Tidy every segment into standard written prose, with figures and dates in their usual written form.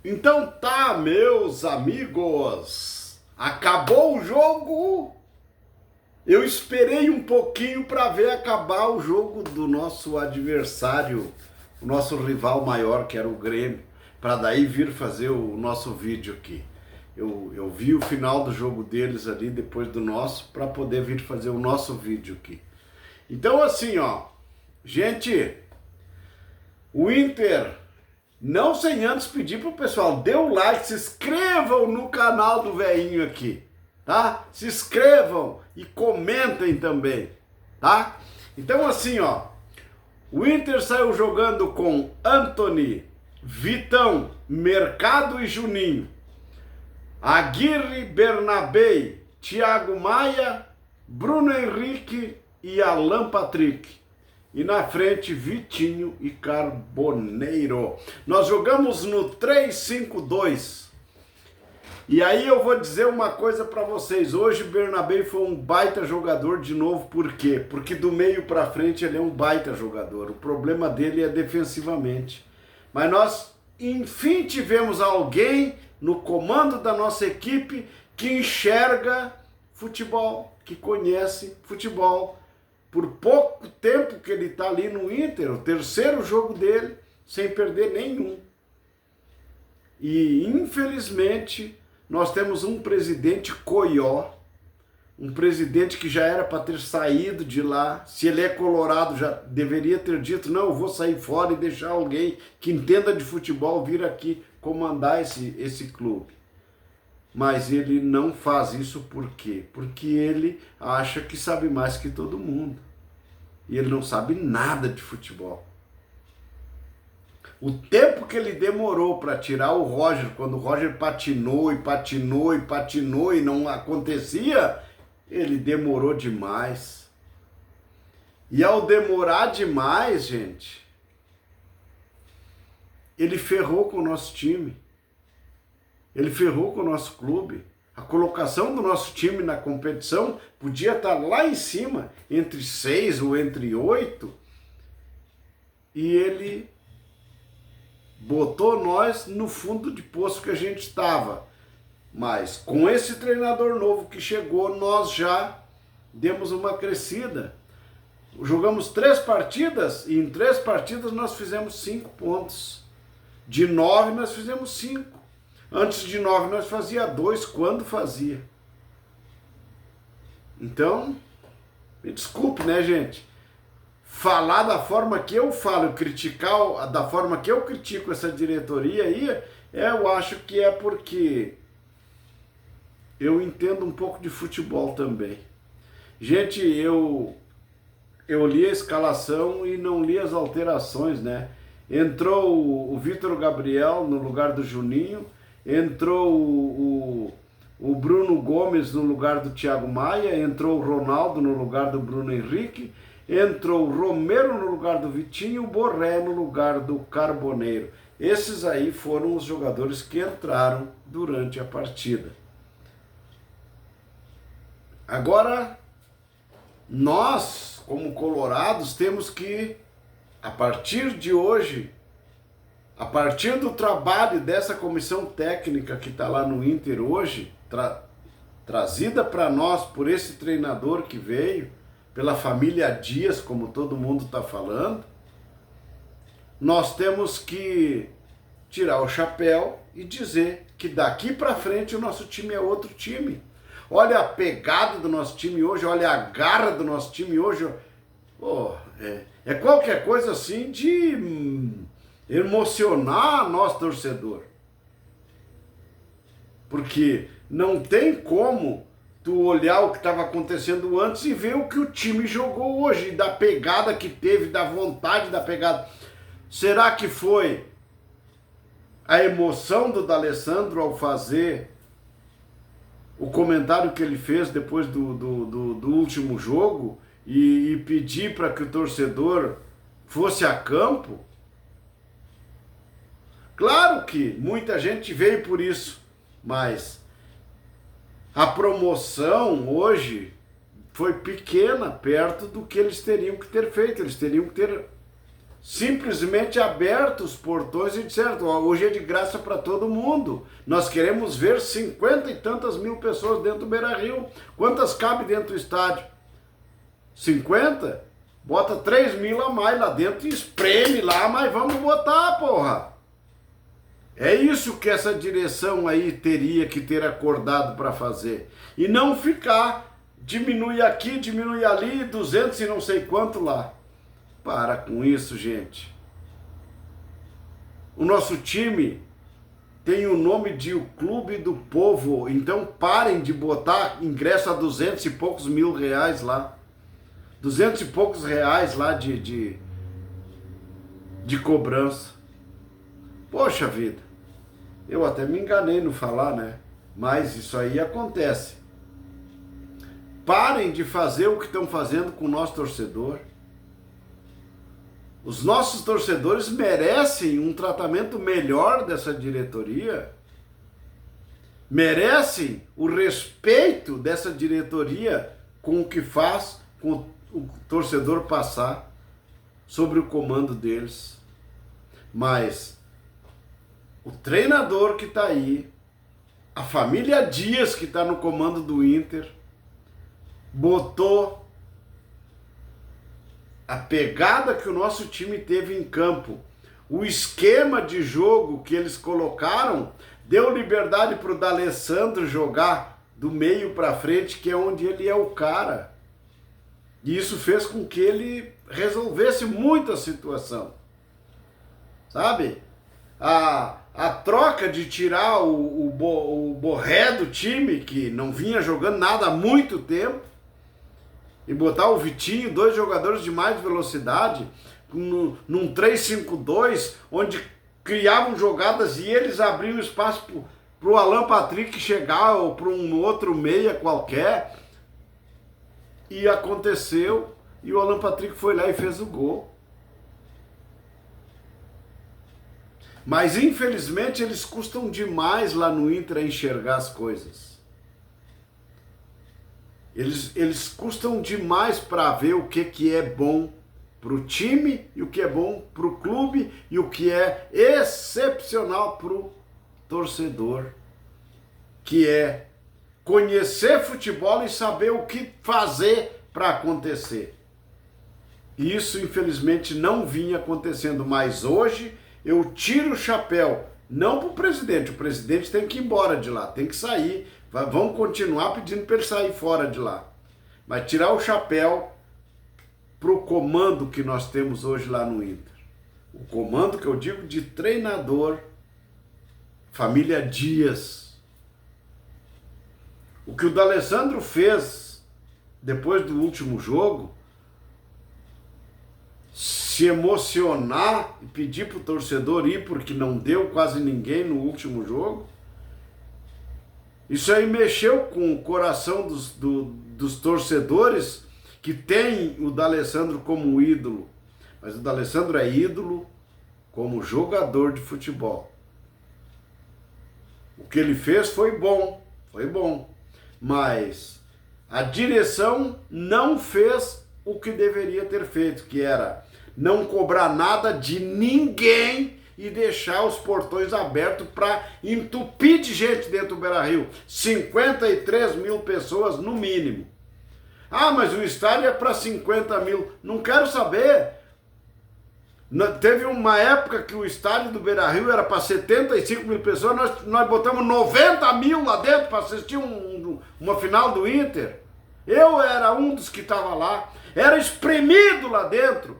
Então tá, meus amigos, acabou o jogo. Eu esperei um pouquinho para ver acabar o jogo do nosso adversário, o nosso rival maior, que era o Grêmio, para daí vir fazer o nosso vídeo aqui. Eu vi o final do jogo deles ali, depois do nosso, para poder vir fazer o nosso vídeo aqui. Então assim, ó, gente, o Inter, não sem antes pedir pro pessoal, dê o like, se inscrevam no canal do velhinho aqui, tá? Se inscrevam e comentem também, tá? Então assim, ó, o Inter saiu jogando com Antony, Vitão, Mercado e Juninho, Aguirre, Bernabé, Thiago Maia, Bruno Henrique e Alan Patrick. E na frente, Vitinho e Carboneiro. Nós jogamos no 3-5-2. E aí eu vou dizer uma coisa para vocês. Hoje Bernabé foi um baita jogador de novo. Por quê? Porque do meio para frente ele é um baita jogador. O problema dele é defensivamente. Mas nós, enfim, tivemos alguém no comando da nossa equipe que enxerga futebol, que conhece futebol. Por pouco tempo que ele está ali no Inter, o terceiro jogo dele, sem perder nenhum. E, infelizmente, nós temos um presidente coió, um presidente que já era para ter saído de lá. Se ele é colorado, já deveria ter dito, não, eu vou sair fora e deixar alguém que entenda de futebol vir aqui comandar esse clube. Mas ele não faz isso por quê? Porque ele acha que sabe mais que todo mundo. E ele não sabe nada de futebol. O tempo que ele demorou para tirar o Roger, quando o Roger patinou e não acontecia, ele demorou demais. E ao demorar demais, gente, ele ferrou com o nosso time. Ele ferrou com o nosso clube. A colocação do nosso time na competição podia estar lá em cima, entre 6 ou entre 8, e ele botou nós no fundo de poço que a gente estava. Mas com esse treinador novo que chegou, nós já demos uma crescida. Jogamos 3 partidas e em 3 partidas nós fizemos 5 pontos. De 9 nós fizemos 5. Antes de 9 nós fazia 2, quando fazia. Então, me desculpe, né, gente? Falar da forma que eu falo, criticar da forma que eu critico essa diretoria aí, eu acho que é porque eu entendo um pouco de futebol também. Gente, eu li a escalação e não li as alterações, né? Entrou o Vitor Gabriel no lugar do Juninho, entrou o Bruno Gomes no lugar do Thiago Maia, entrou o Ronaldo no lugar do Bruno Henrique, entrou o Romero no lugar do Vitinho e o Borré no lugar do Carboneiro. Esses aí foram os jogadores que entraram durante a partida. Agora, nós, como colorados, temos que, a partir de hoje, a partir do trabalho dessa comissão técnica que está lá no Inter hoje, trazida para nós por esse treinador que veio, pela família Dias, como todo mundo está falando, nós temos que tirar o chapéu e dizer que daqui para frente o nosso time é outro time. Olha a pegada do nosso time hoje, olha a garra do nosso time hoje. Oh, é qualquer coisa assim de emocionar nosso torcedor. Porque não tem como tu olhar o que estava acontecendo antes e ver o que o time jogou hoje, da pegada que teve, da vontade da pegada. Será que foi a emoção do D'Alessandro ao fazer o comentário que ele fez depois do último jogo e pedir para que o torcedor fosse a campo? Claro que muita gente veio por isso, mas a promoção hoje foi pequena perto do que eles teriam que ter feito. Eles teriam que ter simplesmente aberto os portões e disseram, hoje é de graça para todo mundo. Nós queremos ver 50 e tantas mil pessoas dentro do Beira-Rio. Quantas cabe dentro do estádio? 50? Bota 3 mil a mais lá dentro e espreme lá, mas vamos botar, porra. É isso que essa direção aí teria que ter acordado para fazer. E não ficar, diminui aqui, diminui ali, 200 e não sei quanto lá. Para com isso, gente. O nosso time tem o nome de o Clube do Povo, então parem de botar ingresso a 200 e poucos mil reais lá. 200 e poucos reais lá de cobrança. Poxa vida, eu até me enganei no falar, né? Mas isso aí acontece. Parem de fazer o que estão fazendo com o nosso torcedor. Os nossos torcedores merecem um tratamento melhor dessa diretoria. Merecem o respeito dessa diretoria com o que faz com o torcedor passar sobre o comando deles. Mas o treinador que está aí, a família Dias que está no comando do Inter, botou a pegada que o nosso time teve em campo, o esquema de jogo que eles colocaram, deu liberdade para o D'Alessandro jogar do meio para frente, que é onde ele é o cara. E isso fez com que ele resolvesse muito a situação. Sabe? A troca de tirar o Borré do time, que não vinha jogando nada há muito tempo, e botar o Vitinho, 2 jogadores de mais velocidade, num 3-5-2, onde criavam jogadas e eles abriam espaço para o Alan Patrick chegar, ou para um outro meia qualquer. E aconteceu, e o Alan Patrick foi lá e fez o gol. Mas infelizmente eles custam demais lá no Inter a enxergar as coisas. Eles custam demais para ver o que é bom para o time, e o que é bom para o clube, e o que é excepcional para o torcedor, que é conhecer futebol e saber o que fazer para acontecer. Isso, infelizmente, não vinha acontecendo, mas hoje eu tiro o chapéu, não para o presidente tem que ir embora de lá, tem que sair, vão continuar pedindo para ele sair fora de lá, mas tirar o chapéu para o comando que nós temos hoje lá no Inter. O comando que eu digo de treinador, família Dias. O que o D'Alessandro fez depois do último jogo, se emocionar e pedir para o torcedor ir, porque não deu quase ninguém no último jogo, isso aí mexeu com o coração dos torcedores que tem o D'Alessandro como ídolo. Mas o D'Alessandro é ídolo como jogador de futebol. O que ele fez foi bom, mas a direção não fez o que deveria ter feito, que era não cobrar nada de ninguém e deixar os portões abertos para entupir de gente dentro do Beira-Rio. 53 mil pessoas no mínimo. Ah, mas o estádio é para 50 mil. Não quero saber. Teve uma época que o estádio do Beira-Rio era para 75 mil pessoas, nós botamos 90 mil lá dentro para assistir uma final do Inter. Eu era um dos que estava lá. Era espremido lá dentro.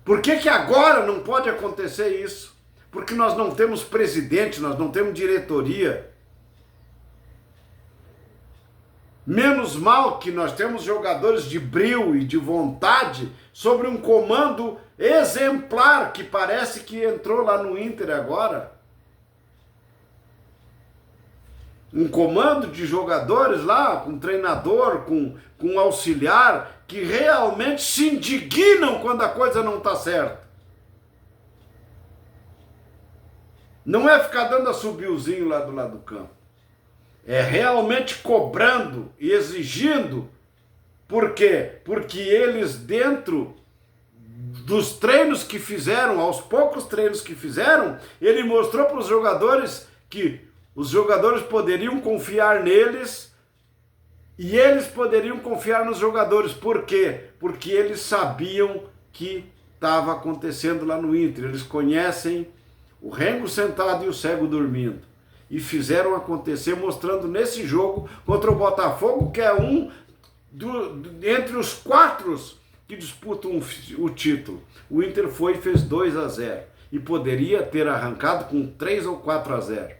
Por que agora não pode acontecer isso? Porque nós não temos presidente, nós não temos diretoria. Menos mal que nós temos jogadores de brio e de vontade sobre um comando exemplar que parece que entrou lá no Inter agora. Um comando de jogadores lá, com treinador, com auxiliar, que realmente se indignam quando a coisa não está certa. Não é ficar dando assobiozinho lá do lado do campo. É realmente cobrando e exigindo. Por quê? Porque eles, dentro dos treinos que fizeram, aos poucos treinos que fizeram, ele mostrou para os jogadores que os jogadores poderiam confiar neles e eles poderiam confiar nos jogadores. Por quê? Porque eles sabiam que estava acontecendo lá no Inter. Eles conhecem o rengo sentado e o cego dormindo. E fizeram acontecer, mostrando nesse jogo contra o Botafogo, que é entre os 4 que disputam o título. O Inter foi e fez 2-0. E poderia ter arrancado com 3 ou 4-0.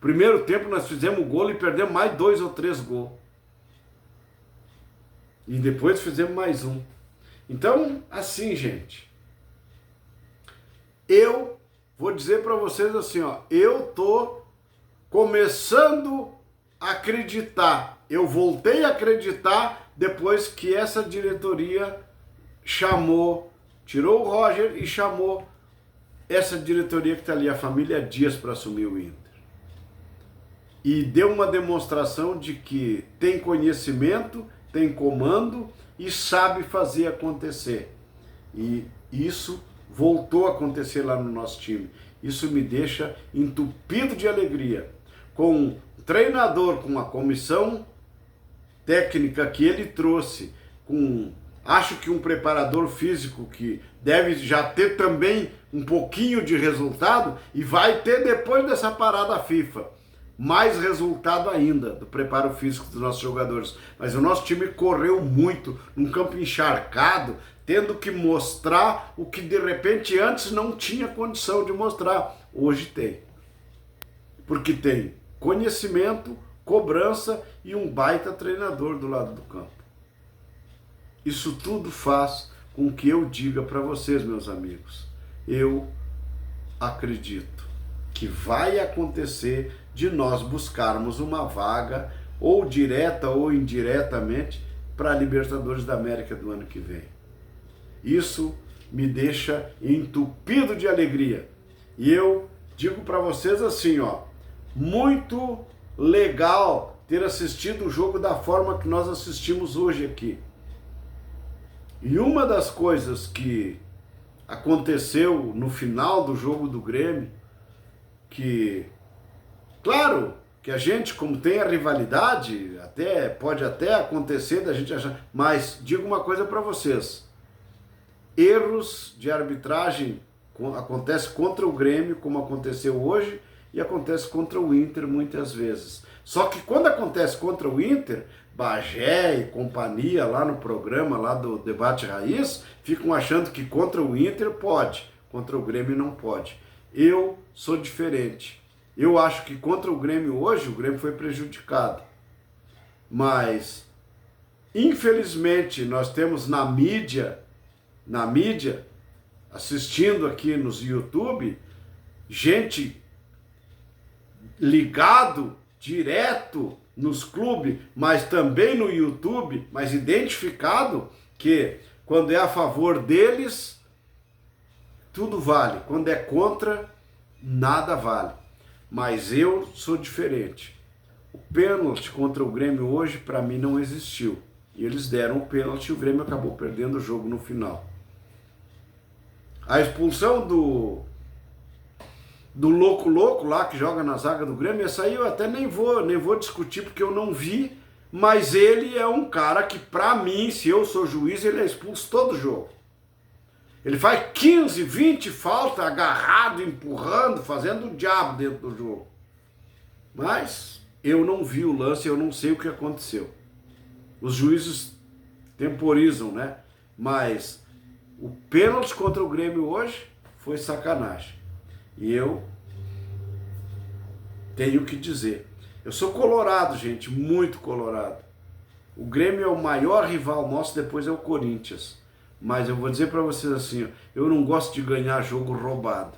Primeiro tempo nós fizemos gol e perdemos mais 2 ou 3 gols. E depois fizemos mais um. Então, assim, gente, eu vou dizer para vocês assim, ó, eu tô começando a acreditar. Eu voltei a acreditar depois que essa diretoria tirou o Roger e chamou essa diretoria que está ali, a família Dias, para assumir o Inter. E deu uma demonstração de que tem conhecimento, tem comando e sabe fazer acontecer. E isso voltou a acontecer lá no nosso time. Isso me deixa entupido de alegria. Com um treinador, com uma comissão técnica que ele trouxe, acho que um preparador físico que deve já ter também um pouquinho de resultado e vai ter depois dessa parada FIFA. Mais resultado ainda do preparo físico dos nossos jogadores. Mas o nosso time correu muito, num campo encharcado, tendo que mostrar o que de repente antes não tinha condição de mostrar. Hoje tem. Porque tem conhecimento, cobrança e um baita treinador do lado do campo. Isso tudo faz com que eu diga para vocês, meus amigos, eu acredito que vai acontecer de nós buscarmos uma vaga, ou direta ou indiretamente, para a Libertadores da América do ano que vem. Isso me deixa entupido de alegria. E eu digo para vocês assim, ó, muito legal ter assistido o jogo da forma que nós assistimos hoje aqui. E uma das coisas que aconteceu no final do jogo do Grêmio, que, claro, que a gente, como tem a rivalidade, pode até acontecer da gente achar, mas digo uma coisa para vocês, erros de arbitragem acontecem contra o Grêmio, como aconteceu hoje, e acontece contra o Inter muitas vezes. Só que quando acontece contra o Inter, Bagé e companhia lá no programa lá do Debate Raiz, ficam achando que contra o Inter pode, contra o Grêmio não pode. Eu sou diferente. Eu acho que contra o Grêmio hoje, o Grêmio foi prejudicado. Mas, infelizmente, nós temos na mídia, assistindo aqui nos YouTube, gente ligado direto nos clubes, mas também no YouTube, mas identificado que quando é a favor deles, tudo vale. Quando é contra, nada vale. Mas eu sou diferente. O pênalti contra o Grêmio hoje, para mim, não existiu. E eles deram o pênalti e o Grêmio acabou perdendo o jogo no final. A expulsão do louco lá, que joga na zaga do Grêmio, essa aí eu até nem vou discutir, porque eu não vi, mas ele é um cara que, pra mim, se eu sou juiz, ele é expulso todo jogo. Ele faz 15, 20 faltas, agarrado, empurrando, fazendo o diabo dentro do jogo. Mas eu não vi o lance, eu não sei o que aconteceu. Os juízes temporizam, né? Mas o pênalti contra o Grêmio hoje foi sacanagem. E eu tenho que dizer, eu sou colorado, gente, muito colorado. O Grêmio é o maior rival nosso, depois é o Corinthians. Mas eu vou dizer para vocês assim, eu não gosto de ganhar jogo roubado.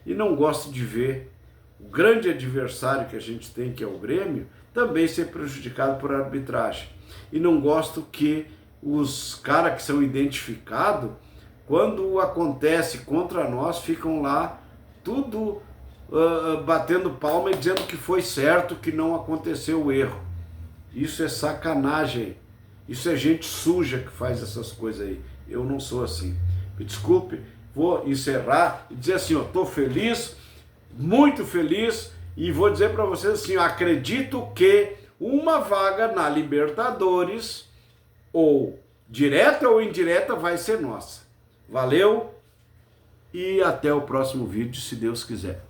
E não gosto de ver o grande adversário que a gente tem, que é o Grêmio, também ser prejudicado por arbitragem. E não gosto que os caras que são identificados, quando acontece contra nós, ficam lá tudo batendo palma e dizendo que foi certo, que não aconteceu o erro. Isso é sacanagem. Isso é gente suja que faz essas coisas aí. Eu não sou assim. desculpe, vou encerrar e dizer assim, eu estou feliz, muito feliz, e vou dizer para vocês assim, eu acredito que uma vaga na Libertadores, ou direta ou indireta, vai ser nossa. Valeu e até o próximo vídeo, se Deus quiser.